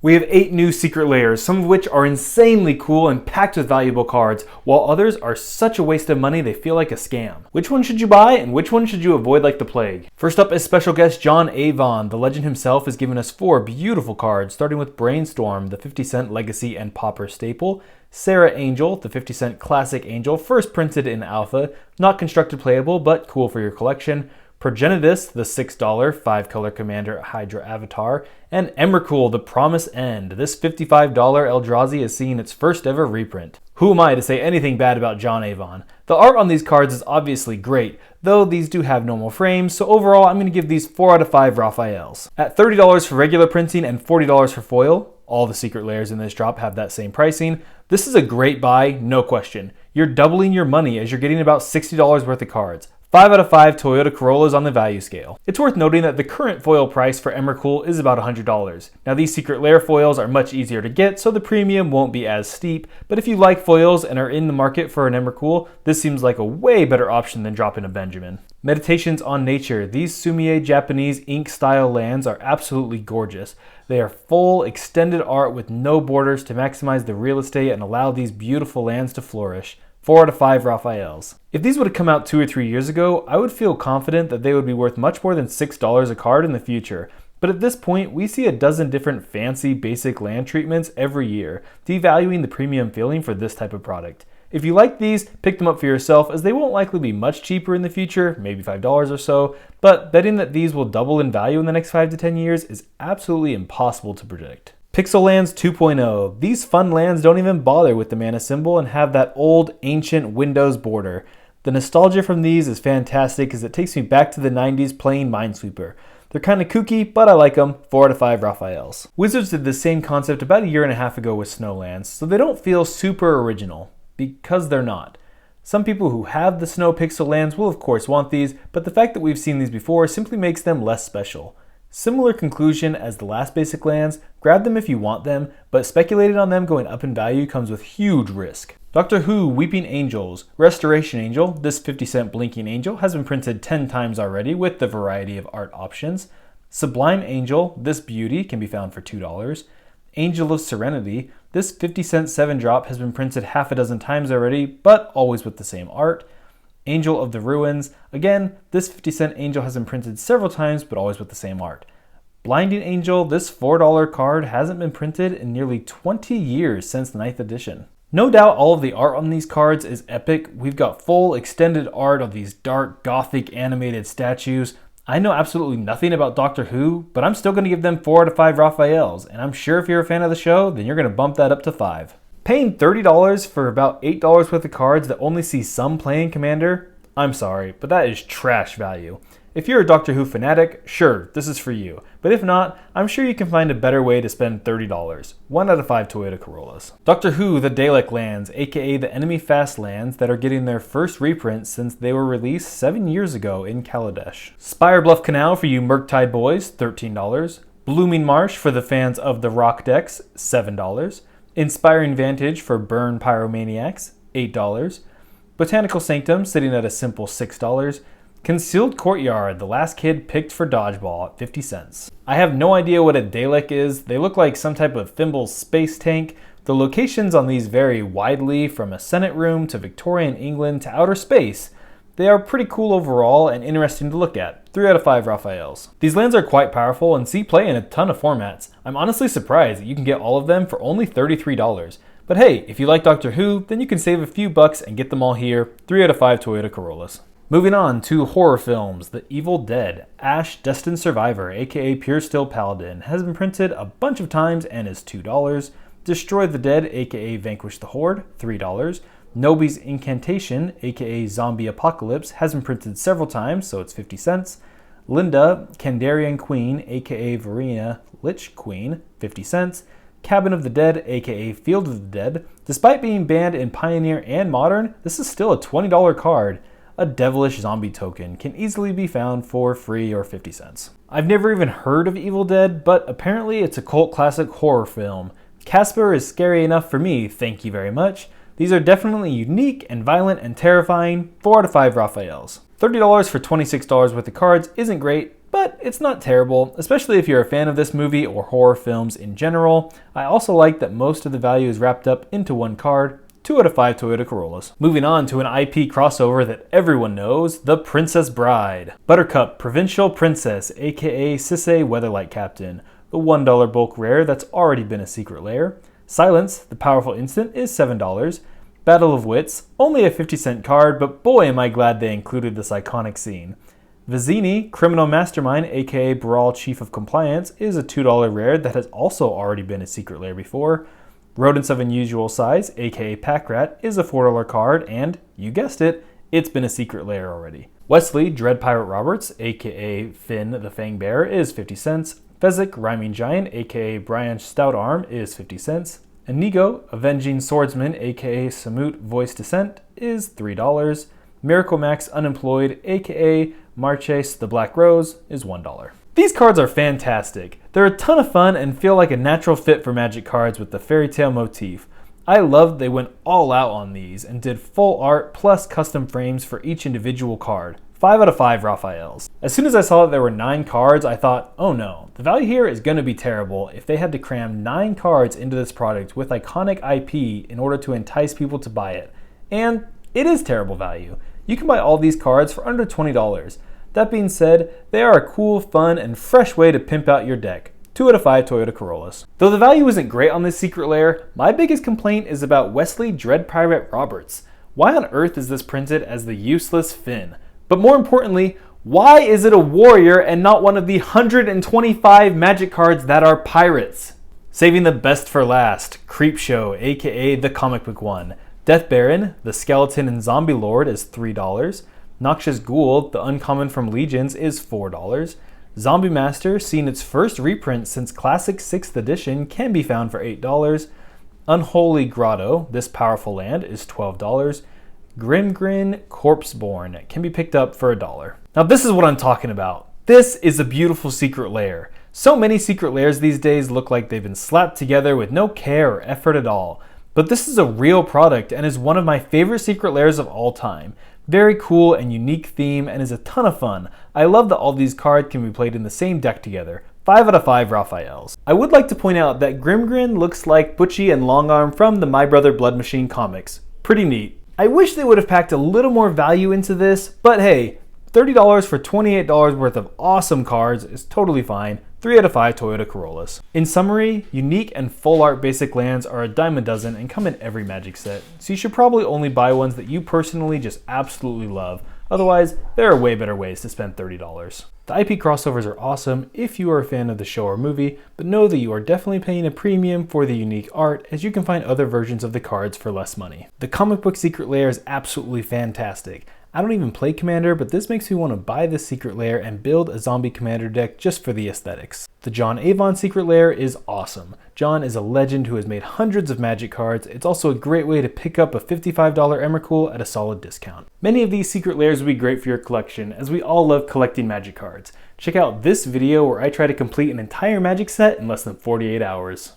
We have 8 new Secret Lairs, some of which are insanely cool and packed with valuable cards, while others are such a waste of money they feel like a scam. Which one should you buy and which one should you avoid like the plague? First up is special guest John Avon. The legend himself has given us 4 beautiful cards, starting with Brainstorm, the 50-cent Legacy and Pauper staple, Sarah Angel, the 50-cent Classic Angel, first printed in Alpha, not constructed playable but cool for your collection, Progenitus, the $6 5-color Commander Hydra Avatar, and Emrakul, the Promise End. This $55 Eldrazi is seeing its first ever reprint. Who am I to say anything bad about John Avon? The art on these cards is obviously great, though these do have normal frames, so overall I'm going to give these 4 out of 5 Raphaels. At $30 for regular printing and $40 for foil, all the Secret Lairs in this drop have that same pricing, this is a great buy, no question. You're doubling your money as you're getting about $60 worth of cards. 5 out of 5 Toyota Corollas on the value scale. It's worth noting that the current foil price for Emrakul is about $100. Now these Secret Lair foils are much easier to get, so the premium won't be as steep, but if you like foils and are in the market for an Emrakul, this seems like a way better option than dropping a Benjamin. Meditations on Nature. These Sumie Japanese ink style lands are absolutely gorgeous. They are full, extended art with no borders to maximize the real estate and allow these beautiful lands to flourish. 4 out of 5 Raphaels. If these would have come out 2 or 3 years ago, I would feel confident that they would be worth much more than $6 a card in the future. But at this point, we see a dozen different fancy basic land treatments every year, devaluing the premium feeling for this type of product. If you like these, pick them up for yourself as they won't likely be much cheaper in the future, maybe $5 or so, but betting that these will double in value in the next 5 to 10 years is absolutely impossible to predict. Pixel Lands 2.0. These fun lands don't even bother with the mana symbol and have that old, ancient Windows border. The nostalgia from these is fantastic as it takes me back to the 90s playing Minesweeper. They're kind of kooky, but I like them. 4 out of 5 Raphaels. Wizards did the same concept about 1.5 years ago with Snowlands, so they don't feel super original, because they're not. Some people who have the Snow Pixel Lands will of course want these, but the fact that we've seen these before simply makes them less special. Similar conclusion as the last basic lands, grab them if you want them, but speculating on them going up in value comes with huge risk. Doctor Who Weeping Angels. Restoration Angel, this 50-cent blinking angel, has been printed 10 times already with the variety of art options. Sublime Angel, this beauty, can be found for $2. Angel of Serenity, this 50-cent 7-drop has been printed half a dozen times already, but always with the same art. Angel of the Ruins. Again, this 50-cent angel has been printed several times, but always with the same art. Blinding Angel. This $4 card hasn't been printed in nearly 20 years since 9th edition. No doubt all of the art on these cards is epic. We've got full extended art of these dark, gothic animated statues. I know absolutely nothing about Doctor Who, but I'm still going to give them 4 out of 5 Raphaels, and I'm sure if you're a fan of the show, then you're going to bump that up to 5. Paying $30 for about $8 worth of cards that only see some playing Commander? I'm sorry, but that is trash value. If you're a Doctor Who fanatic, sure, this is for you. But if not, I'm sure you can find a better way to spend $30. 1 out of 5 Toyota Corollas. Doctor Who The Dalek Lands, aka the Enemy Fast lands that are getting their first reprint since they were released 7 years ago in Kaladesh. Spirebluff Canal for you Murktide boys, $13. Blooming Marsh for the fans of the Rock decks, $7. Inspiring Vantage for Burn Pyromaniacs, $8. Botanical Sanctum sitting at a simple $6. Concealed Courtyard, the last kid picked for dodgeball at 50 cents. I have no idea what a Dalek is. They look like some type of thimble space tank. The locations on these vary widely from a Senate room to Victorian England to outer space. They are pretty cool overall and interesting to look at. 3 out of 5 Raphaels. These lands are quite powerful and see play in a ton of formats. I'm honestly surprised that you can get all of them for only $33. But hey, if you like Doctor Who, then you can save a few bucks and get them all here. 3 out of 5 Toyota Corollas. Moving on to horror films, The Evil Dead. Ash, Destined Survivor, aka Pure Still Paladin, has been printed a bunch of times and is $2. Destroy the Dead, aka Vanquish the Horde, $3. Nobi's Incantation, aka Zombie Apocalypse, has been printed several times, so it's 50 cents. Linda, Kandarian Queen, aka Verena Lich Queen, 50 cents. Cabin of the Dead, aka Field of the Dead. Despite being banned in Pioneer and Modern, this is still a $20 card. A devilish zombie token can easily be found for free or 50 cents. I've never even heard of Evil Dead, but apparently it's a cult classic horror film. Casper is scary enough for me, thank you very much. These are definitely unique and violent and terrifying. 4 out of 5 Raphaels. $30 for $26 worth of cards isn't great, but it's not terrible, especially if you're a fan of this movie or horror films in general. I also like that most of the value is wrapped up into one card. 2 out of 5 Toyota Corollas. Moving on to an IP crossover that everyone knows, The Princess Bride. Buttercup, Provincial Princess, aka Sisay Weatherlight Captain, the $1 bulk rare that's already been a Secret Lair. Silence, the powerful instant, is $7. Battle of Wits, only a 50-cent card, but boy am I glad they included this iconic scene. Vizzini, Criminal Mastermind, aka Brawl Chief of Compliance, is a $2 rare that has also already been a Secret Lair before. Rodents of Unusual Size, aka Pack Rat, is a $4 card, and, you guessed it, it's been a Secret Lair already. Wesley, Dread Pirate Roberts, aka Finn the Fang Bear, is 50 cents. Fezzik, Rhyming Giant, aka Brian Stoutarm, is 50 cents. Inigo, Avenging Swordsman, aka Samut Voice Descent, is $3. Miracle Max Unemployed, aka Marches the Black Rose, is $1. These cards are fantastic. They're a ton of fun and feel like a natural fit for Magic cards with the fairy tale motif. I love they went all out on these and did full art plus custom frames for each individual card. 5 out of 5 Raphaels. As soon as I saw that there were 9 cards, I thought, oh no, the value here is going to be terrible if they had to cram 9 cards into this product with iconic IP in order to entice people to buy it. And it is terrible value. You can buy all these cards for under $20. That being said, they are a cool, fun, and fresh way to pimp out your deck. 2 out of 5 Toyota Corollas. Though the value isn't great on this Secret Lair, my biggest complaint is about Wesley Dread Pirate Roberts. Why on earth is this printed as the useless Finn? But more importantly, why is it a warrior and not one of the 125 Magic cards that are pirates? Saving the best for last, Creepshow, aka the comic book one. Death Baron, the Skeleton and Zombie Lord, is $3. Noxious Ghoul, the uncommon from Legions, is $4. Zombie Master, seeing its first reprint since Classic 6th edition, can be found for $8. Unholy Grotto, this powerful land, is $12. Grimgrin Corpseborn can be picked up for $1. Now this is what I'm talking about. This is a beautiful Secret Lair. So many Secret Lairs these days look like they've been slapped together with no care or effort at all. But this is a real product and is one of my favorite Secret Lairs of all time. Very cool and unique theme and is a ton of fun. I love that all these cards can be played in the same deck together. 5 out of 5 Raphaels. I would like to point out that Grimgrin looks like Butchie and Longarm from the My Brother Blood Machine comics. Pretty neat. I wish they would have packed a little more value into this, but hey, $30 for $28 worth of awesome cards is totally fine. 3 out of 5 Toyota Corollas. In summary, unique and full art basic lands are a dime a dozen and come in every Magic set, so you should probably only buy ones that you personally just absolutely love. Otherwise, there are way better ways to spend $30. The IP crossovers are awesome if you are a fan of the show or movie, but know that you are definitely paying a premium for the unique art, as you can find other versions of the cards for less money. The comic book Secret Lair is absolutely fantastic. I don't even play Commander, but this makes me want to buy this Secret Lair and build a zombie Commander deck just for the aesthetics. The John Avon Secret Lair is awesome. John is a legend who has made hundreds of Magic cards. It's also a great way to pick up a $55 Emrakul at a solid discount. Many of these Secret Lairs would be great for your collection, as we all love collecting Magic cards. Check out this video where I try to complete an entire Magic set in less than 48 hours.